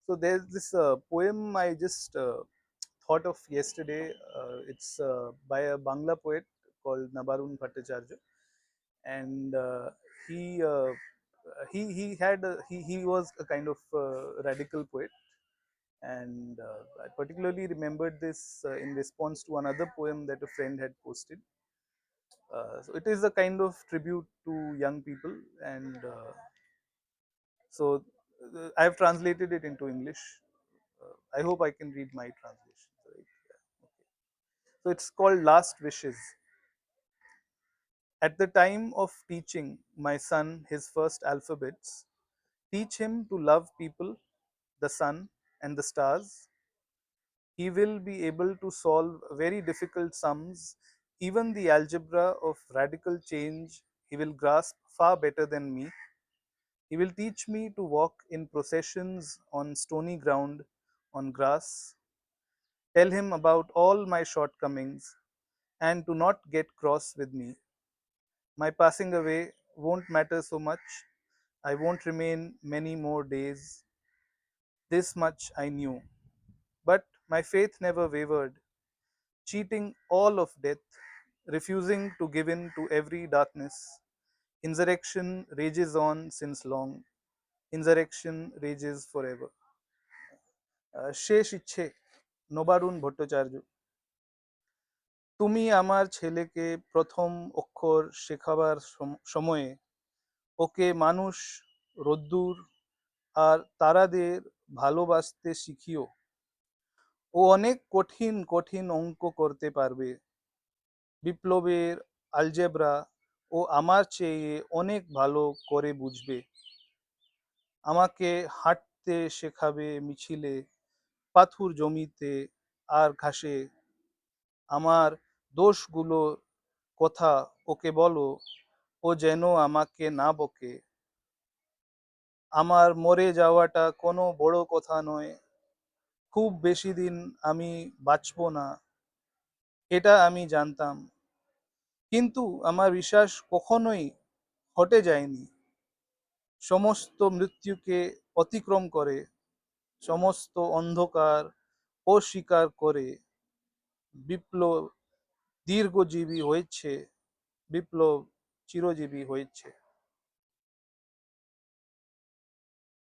So there's this poem I just thought of yesterday. It's by a Bangla poet called Nabarun Bhattacharya, and he was a kind of radical poet, and I particularly remembered this in response to another poem that a friend had posted. So it is a kind of tribute to young people, and so I have translated it into English. I hope I can read my translation. Right? Yeah. Okay. So it's called Last Wishes. At the time of teaching my son his first alphabets, teach him to love people, the sun, and the stars. He will be able to solve very difficult sums, even the algebra of radical change he will grasp far better than me. He will teach me to walk in processions on stony ground, on grass, tell him about all my shortcomings, and to not get cross with me. My passing away won't matter so much. I won't remain many more days. This much I knew. But my faith never wavered, cheating all of death, refusing to give in to every darkness. Insurrection rages on since long. Insurrection rages forever. শেষ ইচ্ছে নবারুণ ভট্টাচার্য। তুমি আমার ছেলেকে প্রথম অক্ষর শেখাবার সময়ে ওকে মানুষ, রোদ্দুর আর তারাদের ভালোবাসতে শিখিও। ও অনেক কঠিন কঠিন অঙ্ক করতে পারবে। বিপ্লবের আলজেব্রা ও আমার চেয়ে অনেক ভালো করে বুঝবে। আমাকে হাঁটতে শেখাবে মিছিলে, পাথুর জমিতে আর ঘাসে। আমার দোষগুলোর কথা ওকে বলো, ও যেন আমাকে না বকে। আমার মরে যাওয়াটা কোনো বড় কথা নয়, খুব বেশি দিন আমি বাঁচব না, এটা আমি জানতাম। কিন্তু আমার বিশ্বাস কখনোই হটে যায়নি। সমস্ত মৃত্যুকে অতিক্রম করে, সমস্ত অন্ধকার অস্বীকার করে বিপ্লব দীর্ঘজীবী হয়েছে, বিপ্লব চিরজীবী হয়েছে।